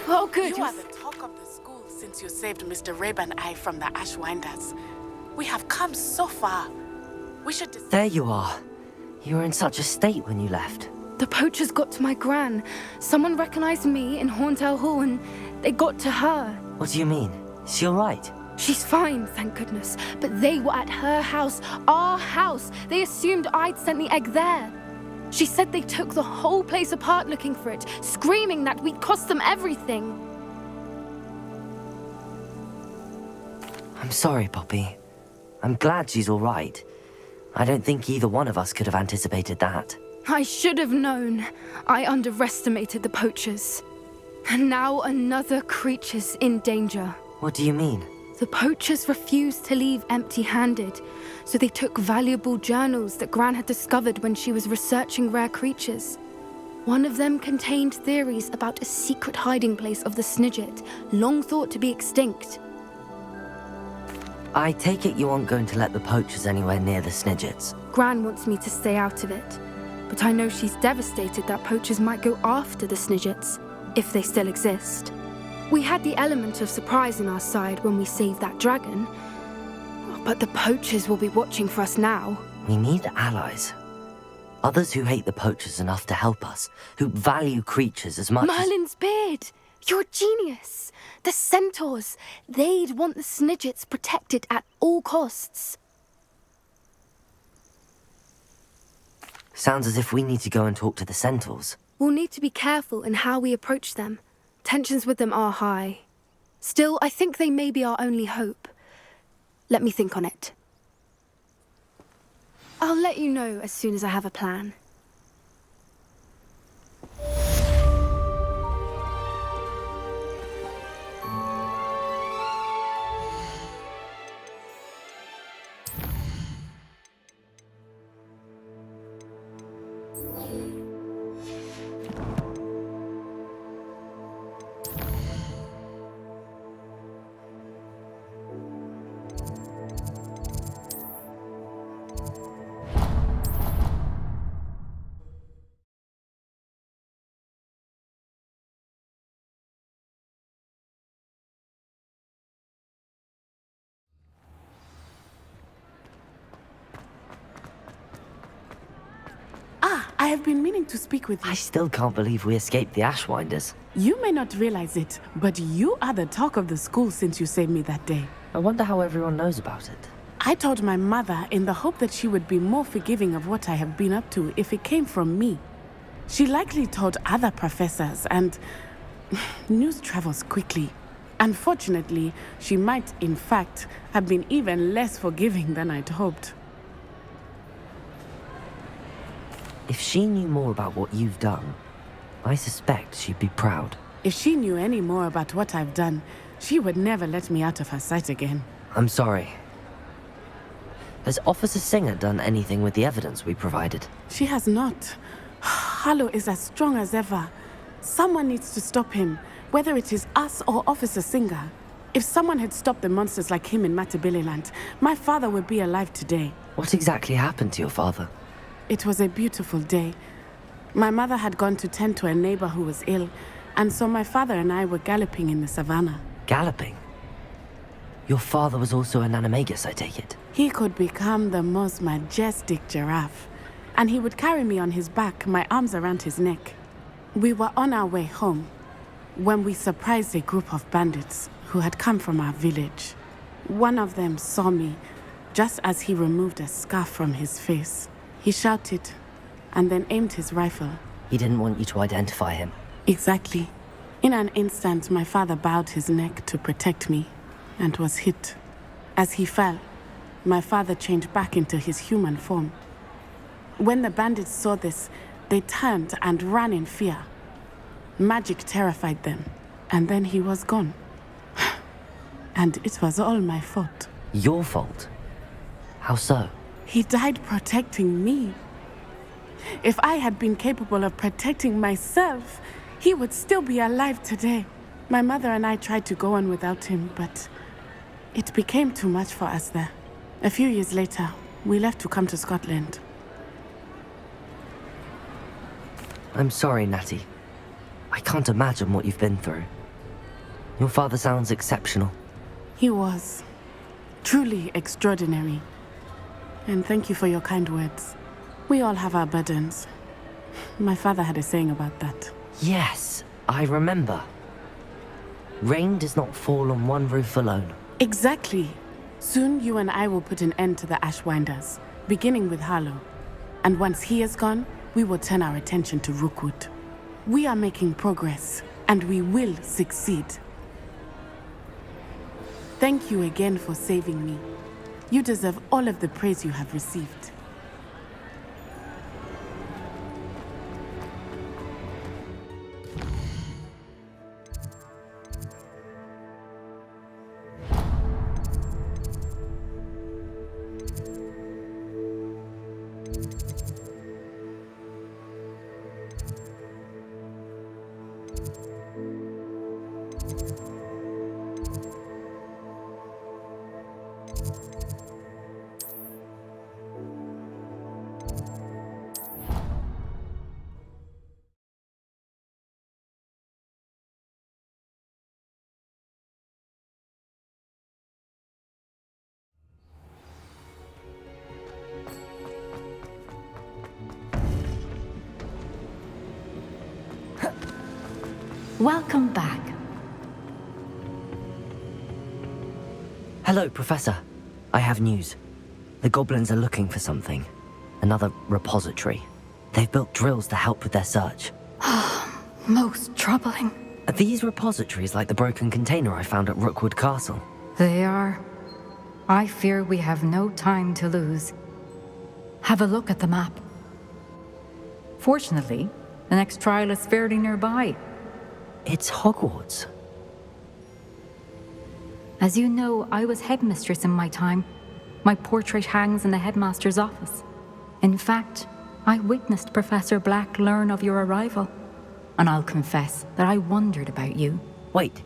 Oh, good. You are the talk of the school since you saved Mr. Rabe and I from the Ashwinders. We have come so far. We should... There you are. You were in such a state when you left. The poachers got to my gran. Someone recognized me in Horntail Hall and they got to her. What do you mean? Is she all right? She's fine, thank goodness. But they were at her house, our house. They assumed I'd sent the egg there. She said they took the whole place apart looking for it, screaming that we'd cost them everything. I'm sorry, Poppy. I'm glad she's all right. I don't think either one of us could have anticipated that. I should have known. I underestimated the poachers. And now another creature's in danger. What do you mean? The poachers refused to leave empty-handed, so they took valuable journals that Gran had discovered when she was researching rare creatures. One of them contained theories about a secret hiding place of the Snidget, long thought to be extinct. I take it you aren't going to let the poachers anywhere near the Snidgets. Gran wants me to stay out of it, but I know she's devastated that poachers might go after the Snidgets, if they still exist. We had the element of surprise on our side when we saved that dragon, but the poachers will be watching for us now. We need allies. Others who hate the poachers enough to help us, who value creatures as much Merlin's beard! You're a genius! The centaurs! They'd want the Snidgets protected at all costs. Sounds as if we need to go and talk to the centaurs. We'll need to be careful in how we approach them. Tensions with them are high. Still, I think they may be our only hope. Let me think on it. I'll let you know as soon as I have a plan. I have been meaning to speak with you. I still can't believe we escaped the Ashwinders. You may not realize it, but you are the talk of the school since you saved me that day. I wonder how everyone knows about it. I told my mother in the hope that she would be more forgiving of what I have been up to if it came from me. She likely told other professors, and news travels quickly. Unfortunately, she might, in fact, have been even less forgiving than I'd hoped. If she knew more about what you've done, I suspect she'd be proud. If she knew any more about what I've done, she would never let me out of her sight again. I'm sorry. Has Officer Singer done anything with the evidence we provided? She has not. Harlow is as strong as ever. Someone needs to stop him, whether it is us or Officer Singer. If someone had stopped the monsters like him in Matabeleland, my father would be alive today. What exactly happened to your father? It was a beautiful day. My mother had gone to tend to a neighbor who was ill, and so my father and I were galloping in the savannah. Galloping? Your father was also an animagus, I take it? He could become the most majestic giraffe, and he would carry me on his back, my arms around his neck. We were on our way home when we surprised a group of bandits who had come from our village. One of them saw me just as he removed a scarf from his face. He shouted and then aimed his rifle. He didn't want you to identify him. Exactly. In an instant, my father bowed his neck to protect me and was hit. As he fell, my father changed back into his human form. When the bandits saw this, they turned and ran in fear. Magic terrified them, and then he was gone. And it was all my fault. Your fault? How so? He died protecting me. If I had been capable of protecting myself, he would still be alive today. My mother and I tried to go on without him, but it became too much for us there. A few years later, we left to come to Scotland. I'm sorry, Natty. I can't imagine what you've been through. Your father sounds exceptional. He was truly extraordinary. And thank you for your kind words. We all have our burdens. My father had a saying about that. Yes, I remember. Rain does not fall on one roof alone. Exactly. Soon you and I will put an end to the Ashwinders, beginning with Harlow. And once he is gone, we will turn our attention to Rookwood. We are making progress, and we will succeed. Thank you again for saving me. You deserve all of the praise you have received. Welcome back. Hello, Professor. I have news. The goblins are looking for something. Another repository. They've built drills to help with their search. Most troubling. Are these repositories like the broken container I found at Rookwood Castle? They are. I fear we have no time to lose. Have a look at the map. Fortunately, the next trial is fairly nearby. It's Hogwarts. As you know, I was headmistress in my time. My portrait hangs in the headmaster's office. In fact, I witnessed Professor Black learn of your arrival. And I'll confess that I wondered about you. Wait,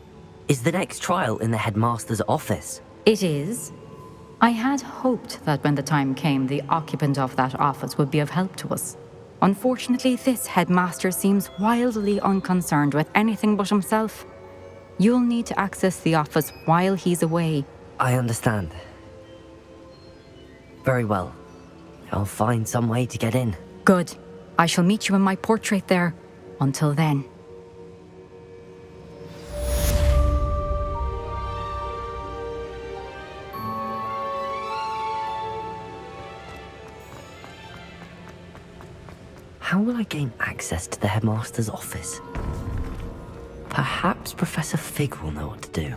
is the next trial in the headmaster's office? It is. I had hoped that when the time came, the occupant of that office would be of help to us. Unfortunately, this headmaster seems wildly unconcerned with anything but himself. You'll need to access the office while he's away. I understand. Very well. I'll find some way to get in. Good. I shall meet you in my portrait there. Until then. How will I gain access to the headmaster's office? Perhaps Professor Fig will know what to do.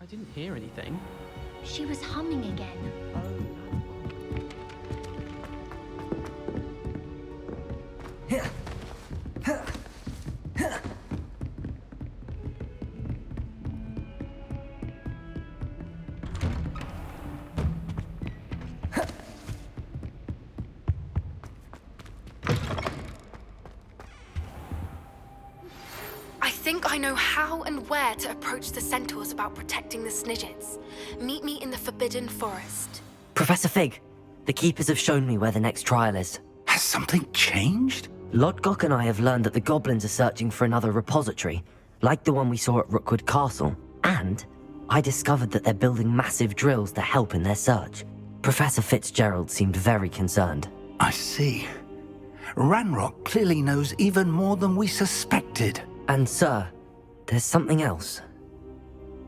I didn't hear anything. She was humming again. I think I know how and where to approach the centaurs about protecting the Snidgets. Meet me in the Forbidden Forest. Professor Fig, the Keepers have shown me where the next trial is. Has something changed? Lodgok and I have learned that the goblins are searching for another repository, like the one we saw at Rookwood Castle. And I discovered that they're building massive drills to help in their search. Professor Fitzgerald seemed very concerned. I see. Ranrock clearly knows even more than we suspected. And sir, there's something else.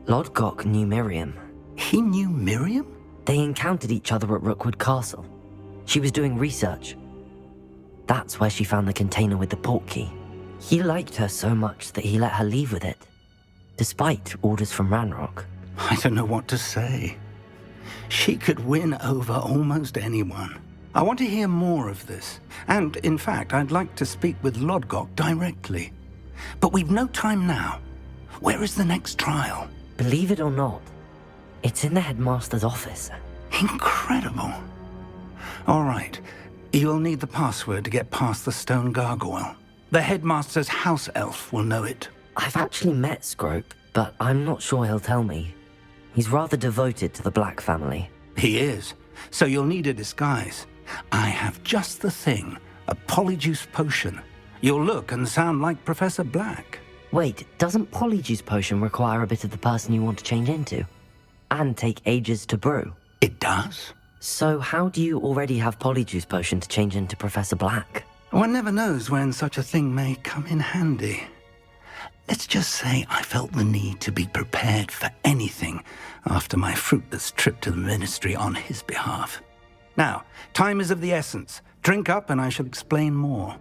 Lodgok knew Miriam. He knew Miriam? They encountered each other at Rookwood Castle. She was doing research. That's where she found the container with the portkey. He liked her so much that he let her leave with it, despite orders from Ranrock. I don't know what to say. She could win over almost anyone. I want to hear more of this. And, in fact, I'd like to speak with Lodgok directly. But we've no time now. Where is the next trial? Believe it or not, it's in the headmaster's office. Incredible. All right. You'll need the password to get past the stone gargoyle. The headmaster's house elf will know it. I've actually met Scrope, but I'm not sure he'll tell me. He's rather devoted to the Black family. He is. So you'll need a disguise. I have just the thing. A polyjuice potion. You'll look and sound like Professor Black. Wait, doesn't Polyjuice Potion require a bit of the person you want to change into? And take ages to brew? It does? So how do you already have Polyjuice Potion to change into Professor Black? One never knows when such a thing may come in handy. Let's just say I felt the need to be prepared for anything after my fruitless trip to the ministry on his behalf. Now, time is of the essence. Drink up and I shall explain more.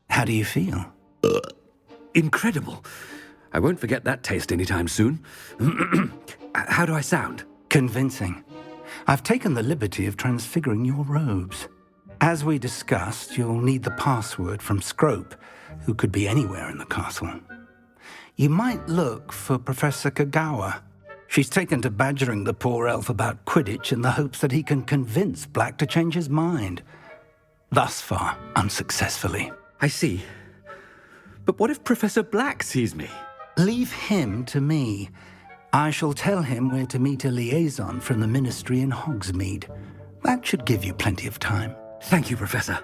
How do you feel? Incredible. I won't forget that taste anytime soon. How do I sound? Convincing. I've taken the liberty of transfiguring your robes. As we discussed, you'll need the password from Scrope, who could be anywhere in the castle. You might look for Professor Kagawa. She's taken to badgering the poor elf about Quidditch in the hopes that he can convince Black to change his mind. Thus far, unsuccessfully. I see. But what if Professor Black sees me? Leave him to me. I shall tell him where to meet a liaison from the ministry in Hogsmeade. That should give you plenty of time. Thank you, Professor.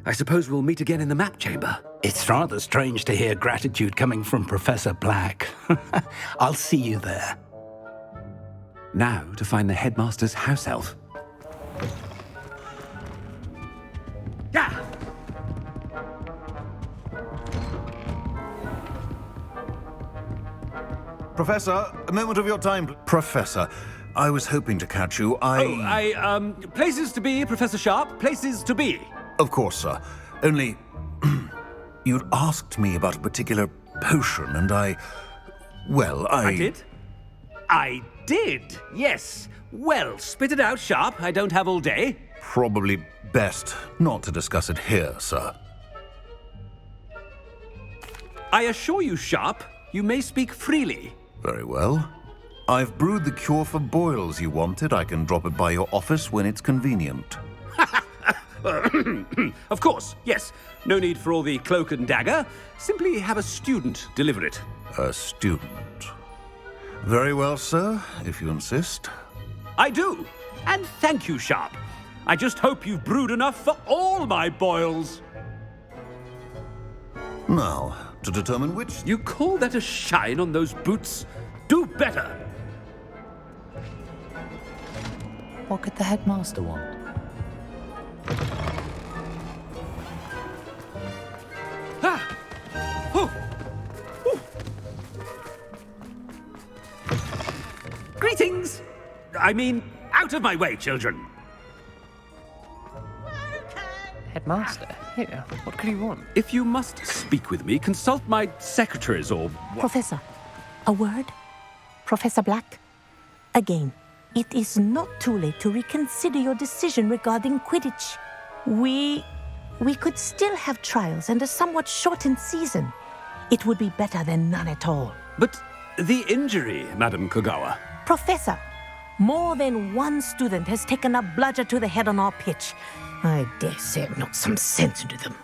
I suppose we'll meet again in the map chamber. It's rather strange to hear gratitude coming from Professor Black. I'll see you there. Now to find the headmaster's house elf. Yeah! Professor, a moment of your time. Professor, I was hoping to catch you. Places to be, Professor Sharp. Places to be. Of course, sir. Only, you'd asked me about a particular potion, and I did? I did, yes. Well, spit it out, Sharp. I don't have all day. Probably best not to discuss it here, sir. I assure you, Sharp, you may speak freely. Very well. I've brewed the cure for boils you wanted. I can drop it by your office when it's convenient. Of course, yes. No need for all the cloak and dagger. Simply have a student deliver it. A student. Very well, sir, if you insist. I do. And thank you, Sharp. I just hope you've brewed enough for all my boils. Now, to determine which... You call that a shine on those boots? Do better. What could the headmaster want? Ah! I mean, out of my way, children! Headmaster, here, what could you want? If you must speak with me, consult my secretaries or... Professor, a word? Professor Black? Again, it is not too late to reconsider your decision regarding Quidditch. We could still have trials and a somewhat shortened season. It would be better than none at all. But the injury, Madam Kogawa. Professor, more than one student has taken a bludger to the head on our pitch. I dare say I've knocked some sense into them.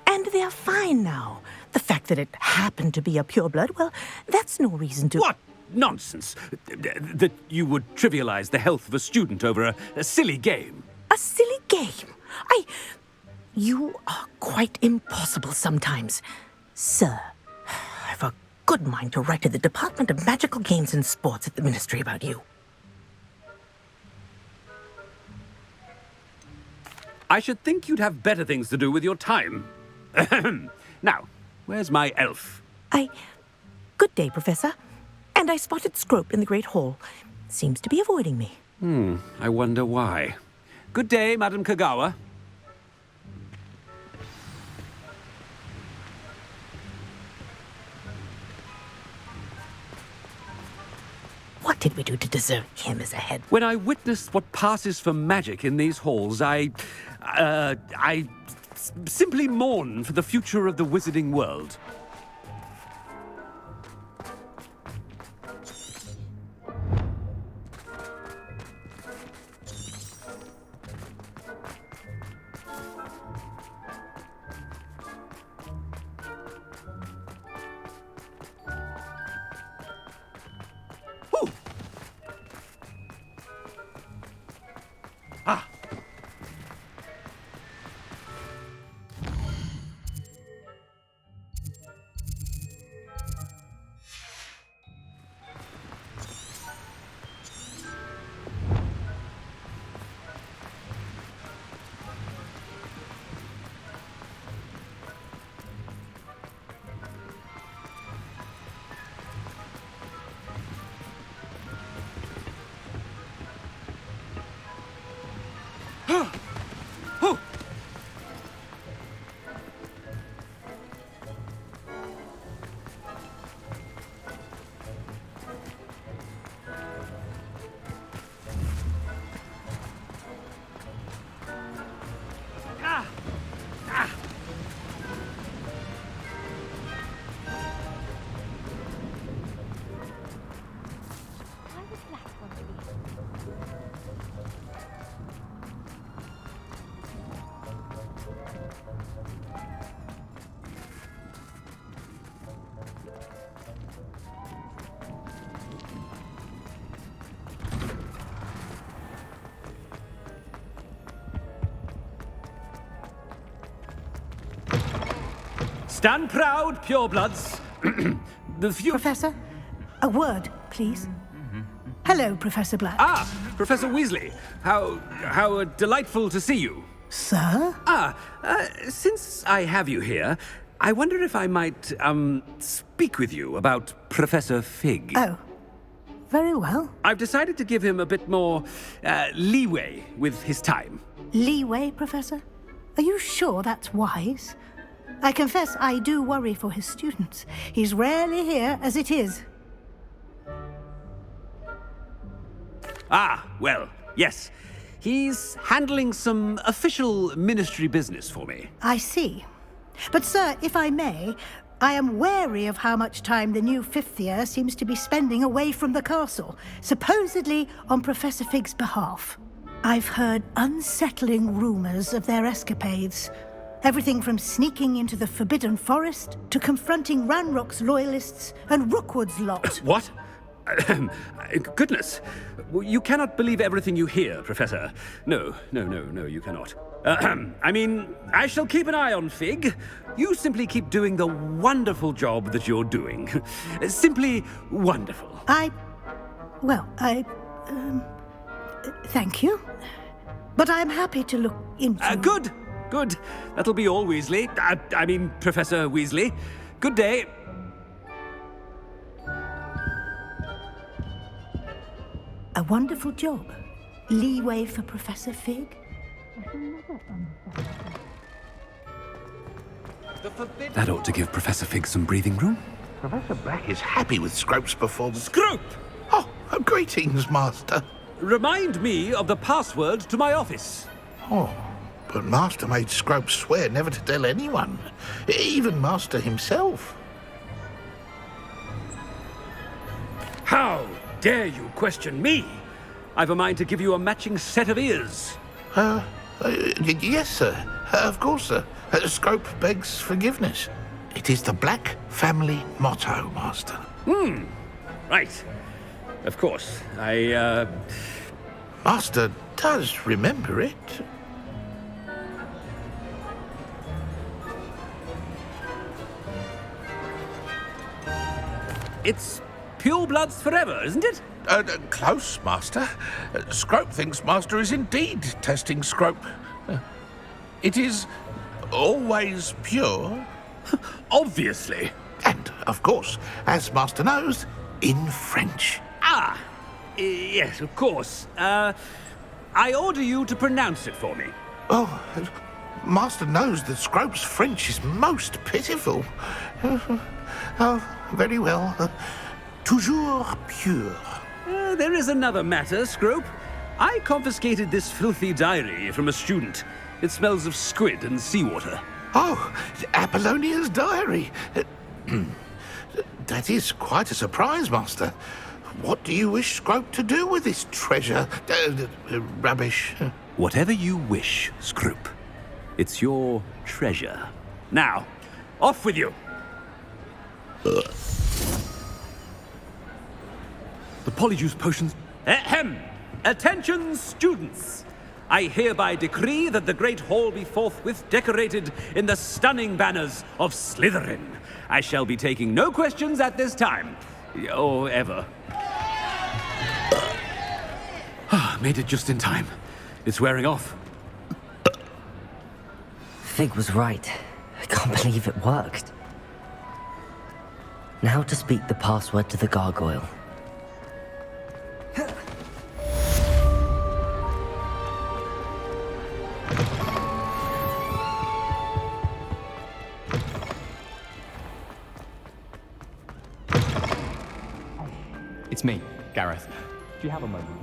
And they are fine now. The fact that it happened to be a pureblood, well, that's no reason to... What nonsense! That you would trivialize the health of a student over a silly game. A silly game? You are quite impossible sometimes. Sir, I've a good mind to write to the Department of Magical Games and Sports at the Ministry about you. I should think you'd have better things to do with your time. Now, where's my elf? Good day, Professor. And I spotted Scrope in the Great Hall. Seems to be avoiding me. I wonder why. Good day, Madam Kogawa. What did we do to deserve him as a head? When I witnessed what passes for magic in these halls, I simply mourn for the future of the wizarding world. Stand proud, purebloods. Professor, a word, please. Hello, Professor Black. Ah, Professor Weasley. How delightful to see you. Sir? Since I have you here, I wonder if I might, speak with you about Professor Fig. Oh, very well. I've decided to give him a bit more, leeway with his time. Leeway, Professor? Are you sure that's wise? I confess I do worry for his students. He's rarely here as it is. Ah, well, yes. He's handling some official ministry business for me. I see. But, sir, if I may, I am wary of how much time the new fifth year seems to be spending away from the castle, supposedly on Professor Fig's behalf. I've heard unsettling rumors of their escapades. Everything from sneaking into the Forbidden Forest to confronting Ranrock's loyalists and Rookwood's lot. What? Goodness. You cannot believe everything you hear, Professor. No, you cannot. I mean, I shall keep an eye on Fig. You simply keep doing the wonderful job that you're doing. Simply wonderful. Thank you. But I'm happy to look into... Good. That'll be all, Weasley. I mean, Professor Weasley. Good day. A wonderful job. Leeway for Professor Fig? That ought to give Professor Fig some breathing room. Professor Black is happy with Scrope's performance. Scrope! Oh, greetings, Master. Remind me of the password to my office. Oh, but Master made Scrope swear never to tell anyone, even Master himself. How dare you question me? I've a mind to give you a matching set of ears. Yes, sir. Of course, sir. Scrope begs forgiveness. It is the Black family motto, Master. Right. Of course. Master does remember it. It's pure bloods forever, isn't it? Close, Master. Scrope thinks Master is indeed testing Scrope. It is always pure. Obviously. And, of course, as Master knows, in French. Yes, of course. I order you to pronounce it for me. Oh, Master knows that Scrope's French is most pitiful. Oh, very well. Toujours pure. There is another matter, Scrope. I confiscated this filthy diary from a student. It smells of squid and seawater. Oh, Apollonia's diary. That is quite a surprise, Master. What do you wish Scrope to do with this treasure? Rubbish. Whatever you wish, Scrope. It's your treasure. Now, off with you. The polyjuice potions. Ahem! Attention, students! I hereby decree that the Great Hall be forthwith decorated in the stunning banners of Slytherin. I shall be taking no questions at this time. Or ever. Made it just in time. It's wearing off. Fig was right. I can't believe it worked. Now to speak the password to the gargoyle. It's me, Gareth. Do you have a moment?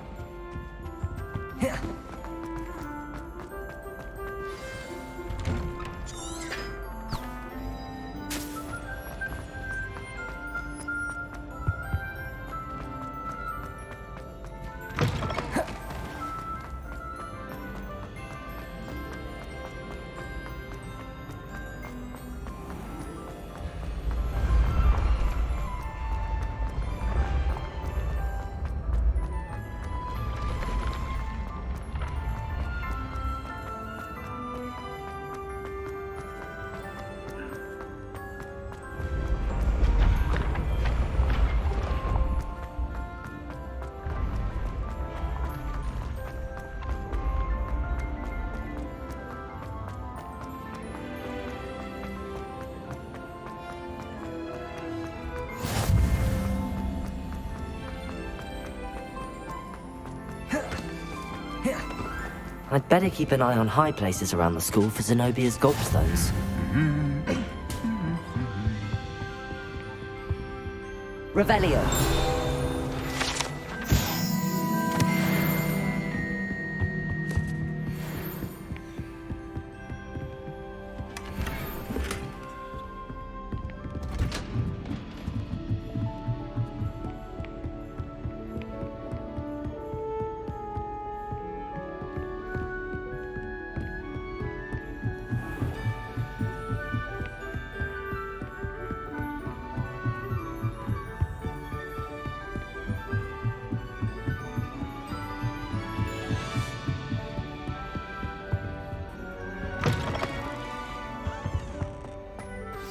I'd better keep an eye on high places around the school for Zenobia's gobstones. Revelio.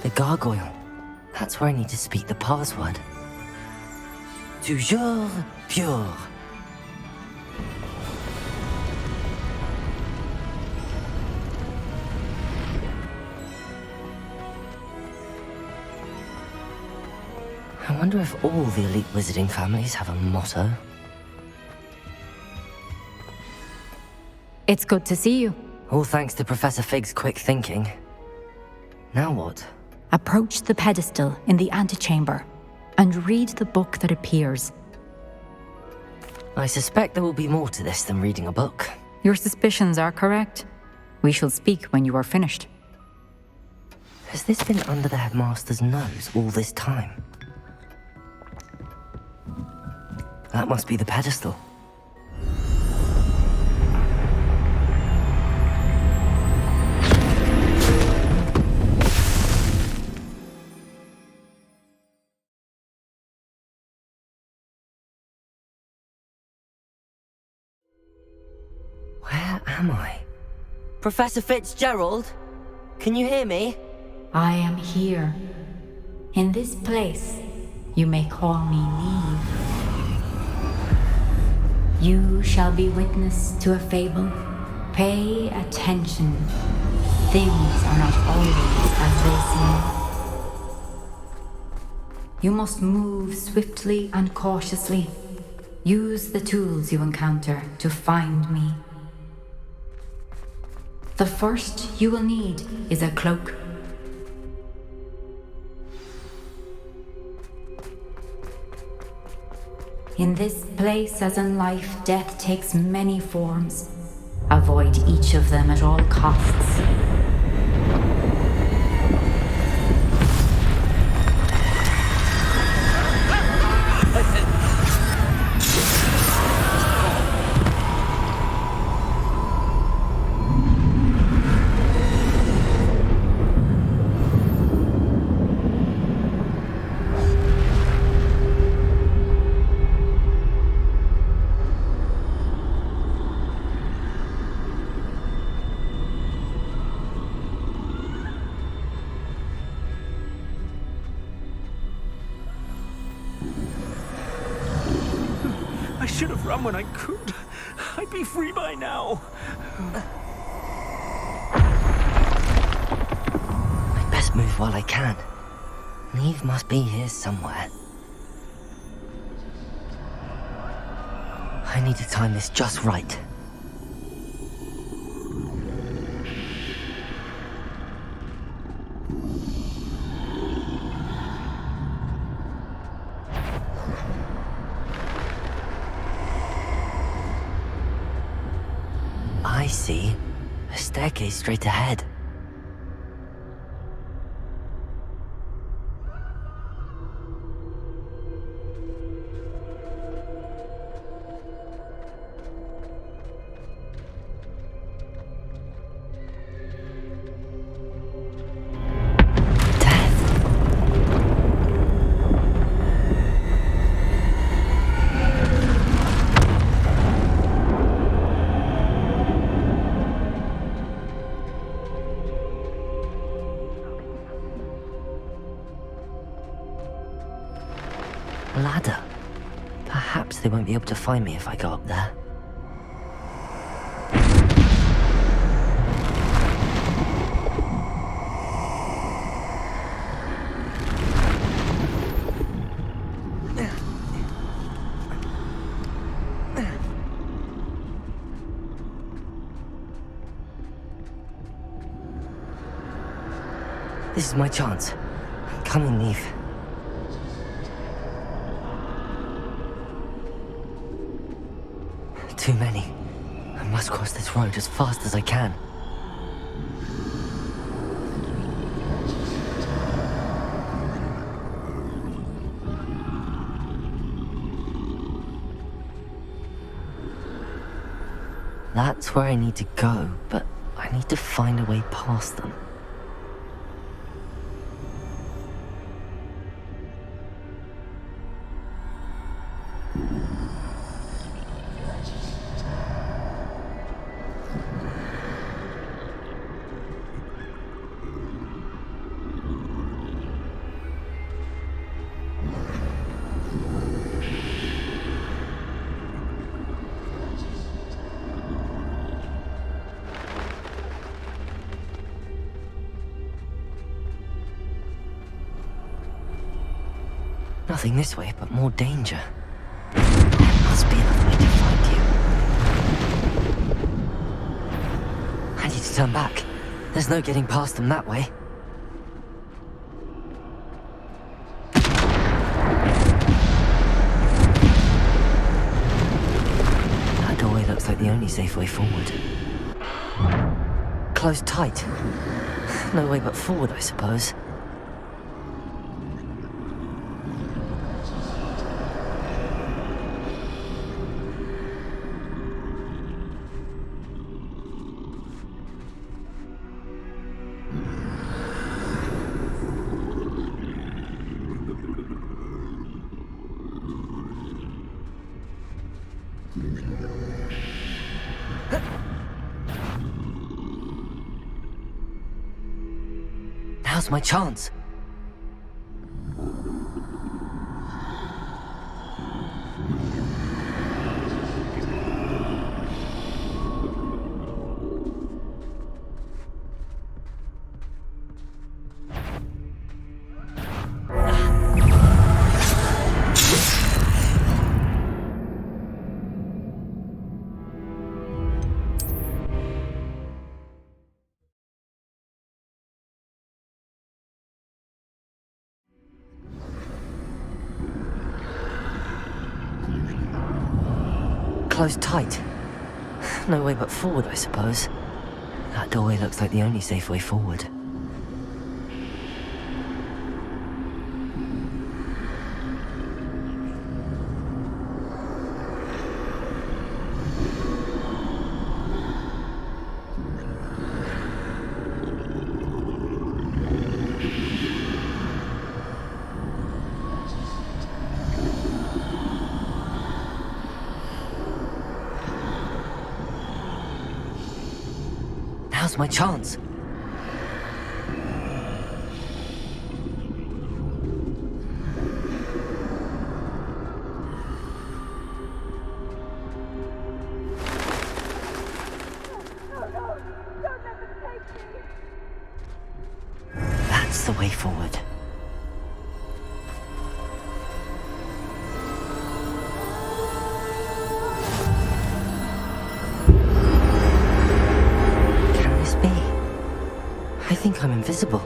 The gargoyle. That's where I need to speak the password. Toujours pure. I wonder if all the elite wizarding families have a motto. It's good to see you. All thanks to Professor Fig's quick thinking. Now what? Approach the pedestal in the antechamber and read the book that appears. I suspect there will be more to this than reading a book. Your suspicions are correct. We shall speak when you are finished. Has this been under the headmaster's nose all this time? That must be the pedestal. Where am I? Professor Fitzgerald? Can you hear me? I am here. In this place, you may call me Neve. You shall be witness to a fable. Pay attention. Things are not always as they seem. You must move swiftly and cautiously. Use the tools you encounter to find me. The first you will need is a cloak. In this place, as in life, death takes many forms. Avoid each of them at all costs. I should have run when I could. I'd be free by now. I'd best move while I can. Neve must be here somewhere. I need to time this just right. I see. A staircase straight ahead. Ladder. Perhaps they won't be able to find me if I go up there. This is my chance. Come on, Neve. Too many. I must cross this road as fast as I can. That's where I need to go, but I need to find a way past them. Nothing this way, but more danger. There must be another way to find you. to turn back. There's no getting past them that way. That doorway looks like the only safe way forward. Closed tight. No way but forward, I suppose. Now's my chance. Closed tight. No way but forward, I suppose. That doorway looks like the only safe way forward. Now's my chance. That's the way forward. I think I'm invisible.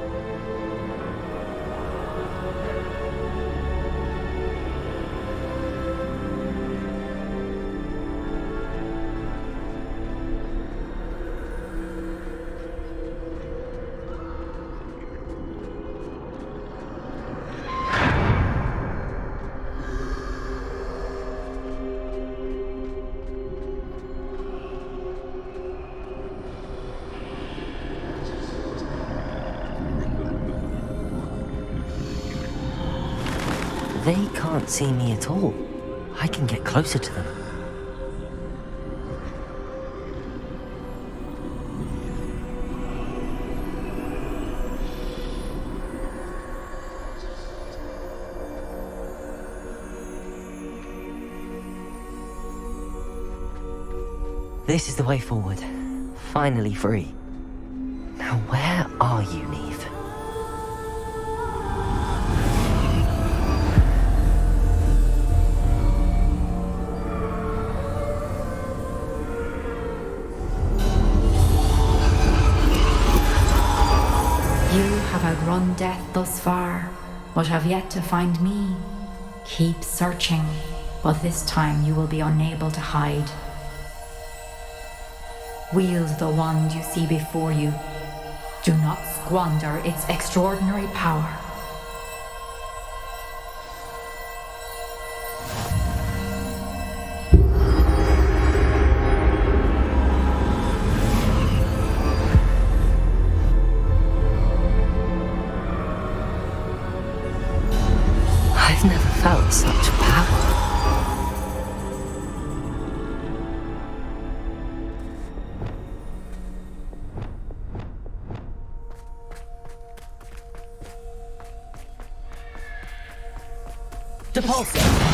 They can't see me at all. I can get closer to them. This is the way forward. Finally free. Now where are you, Neve? Outrun death thus far, but have yet to find me. Keep searching, but this time you will be unable to hide. Wield the wand you see before you. Do not squander its extraordinary power. I've never felt such power. Depulsing!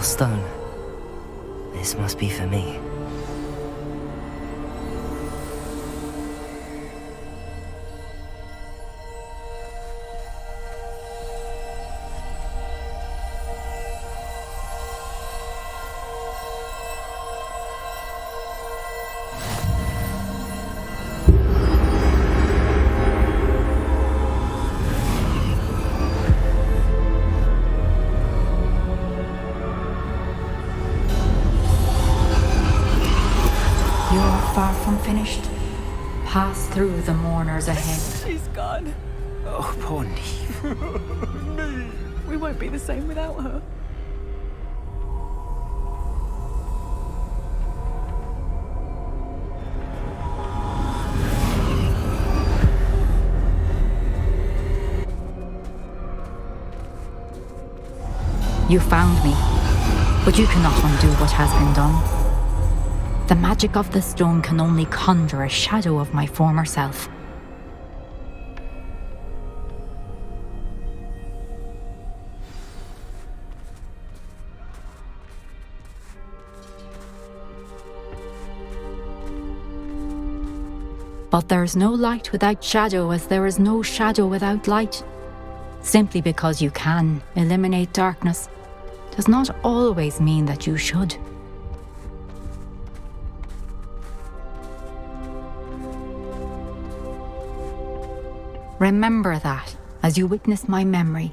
Stone. This must be for me. Far from finished. Pass through the mourners ahead. She's gone. Oh, poor Neve. We won't be the same without her. You found me, but you cannot undo what has been done. The magic of the stone can only conjure a shadow of my former self. But there is no light without shadow, as there is no shadow without light. Simply because you can eliminate darkness does not always mean that you should. Remember that as you witness my memory.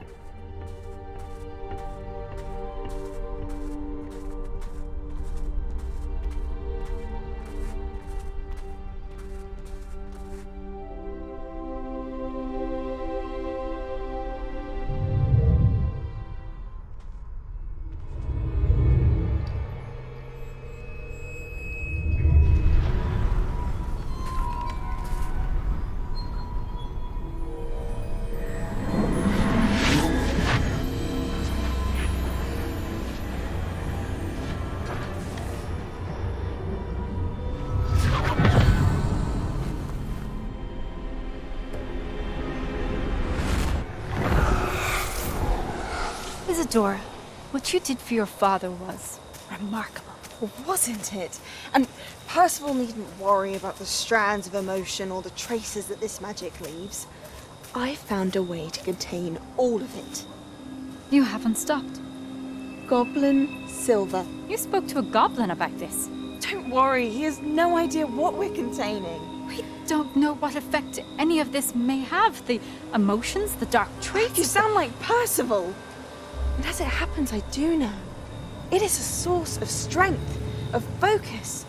Isadora, what you did for your father was remarkable, wasn't it? And Percival needn't worry about the strands of emotion or the traces that this magic leaves. I found a way to contain all of it. You haven't stopped. Goblin Silver. You spoke to a goblin about this. Don't worry, he has no idea what we're containing. We don't know what effect any of this may have. The emotions, the dark traits. You sound like Percival. And as it happens, I do know. It is a source of strength, of focus.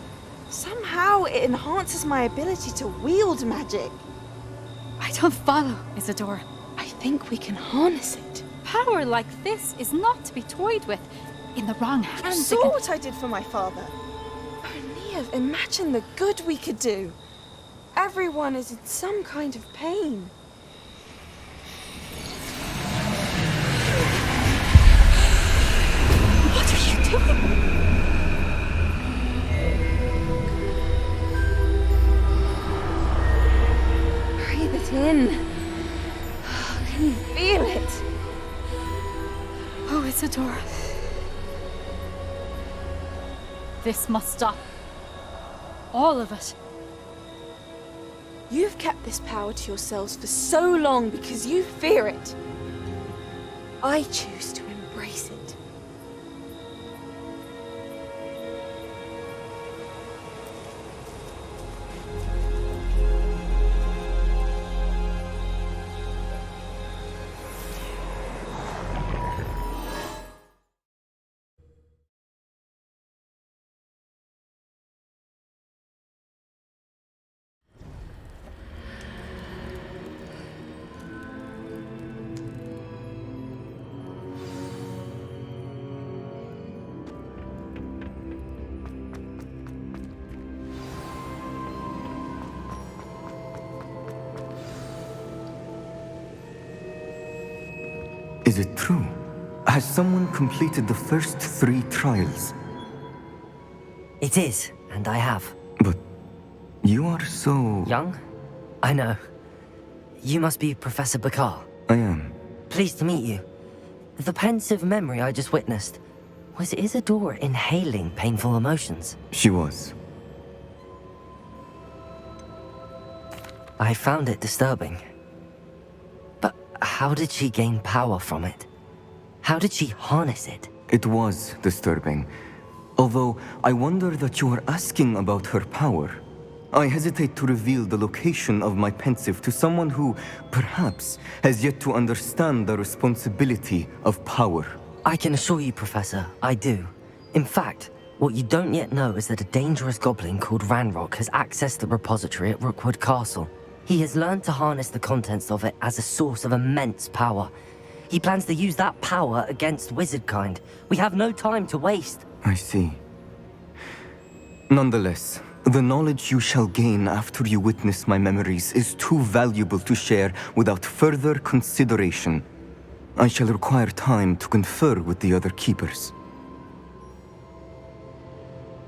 Somehow it enhances my ability to wield magic. I don't follow, Isadora. I think we can harness it. Power like this is not to be toyed with. In the wrong hands. You saw what I did for my father. Oh, Nia, imagine the good we could do. Everyone is in some kind of pain. What are you doing? Breathe it in. Can you feel it? Oh, Isadora. This must stop. All of it. You've kept this power to yourselves for so long because you fear it. I choose to embrace it. Is it true? Has someone completed the first 3 trials? It is, and I have. But you are so... Young? I know. You must be Professor Bakar. I am. Pleased to meet you. The pensive memory I just witnessed, was Isadora inhaling painful emotions? She was. I found it disturbing. But how did she gain power from it? How did she harness it? It was disturbing. Although I wonder that you are asking about her power. I hesitate to reveal the location of my pensive to someone who, perhaps, has yet to understand the responsibility of power. I can assure you, Professor, I do. In fact, what you don't yet know is that a dangerous goblin called Ranrock has accessed the repository at Rookwood Castle. He has learned to harness the contents of it as a source of immense power. He plans to use that power against wizardkind. We have no time to waste. I see. Nonetheless, the knowledge you shall gain after you witness my memories is too valuable to share without further consideration. I shall require time to confer with the other keepers.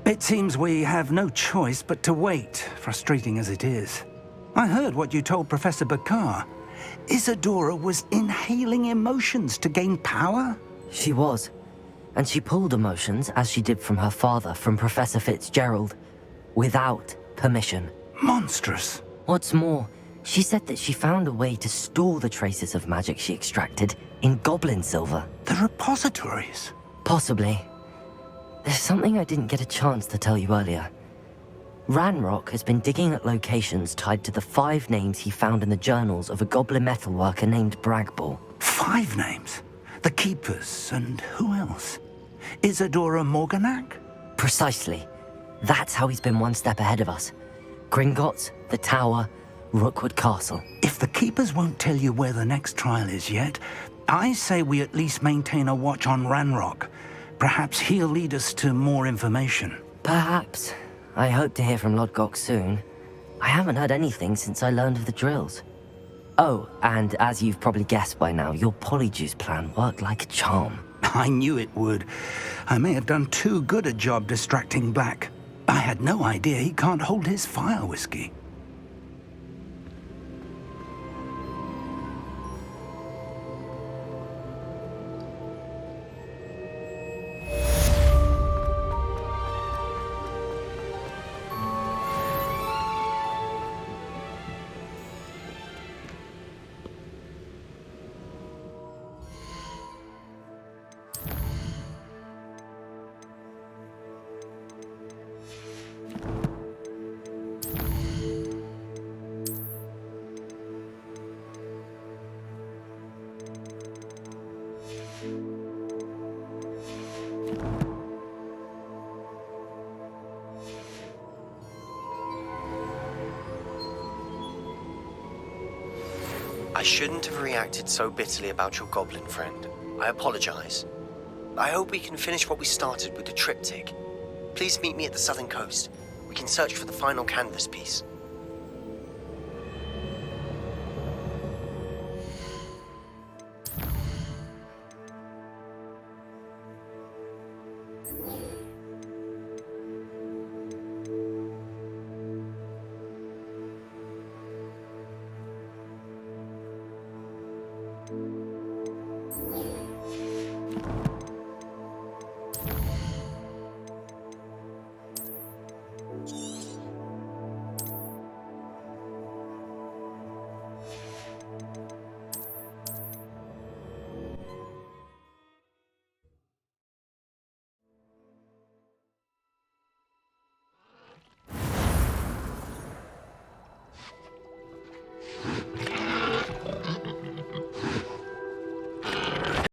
It seems we have no choice but to wait, frustrating as it is. I heard what you told Professor Bakar. Isadora was inhaling emotions to gain power? She was. And she pulled emotions, as she did from her father, from Professor Fitzgerald, without permission. Monstrous. What's more, she said that she found a way to store the traces of magic she extracted in goblin silver. The repositories? Possibly. There's something I didn't get a chance to tell you earlier. Ranrock has been digging at locations tied to the 5 names he found in the journals of a goblin metalworker named Bragball. 5 names? The Keepers, and who else? Isadora Morganac? Precisely. That's how he's been one step ahead of us. Gringotts, the Tower, Rookwood Castle. If the Keepers won't tell you where the next trial is yet, I say we at least maintain a watch on Ranrock. Perhaps he'll lead us to more information. Perhaps. I hope to hear from Lodgok soon. I haven't heard anything since I learned of the drills. Oh, and as you've probably guessed by now, your Polyjuice plan worked like a charm. I knew it would. I may have done too good a job distracting Black. I had no idea he can't hold his fire whiskey. I shouldn't have reacted so bitterly about your goblin friend. I apologize. I hope we can finish what we started with the triptych. Please meet me at the southern coast. We can search for the final canvas piece. you.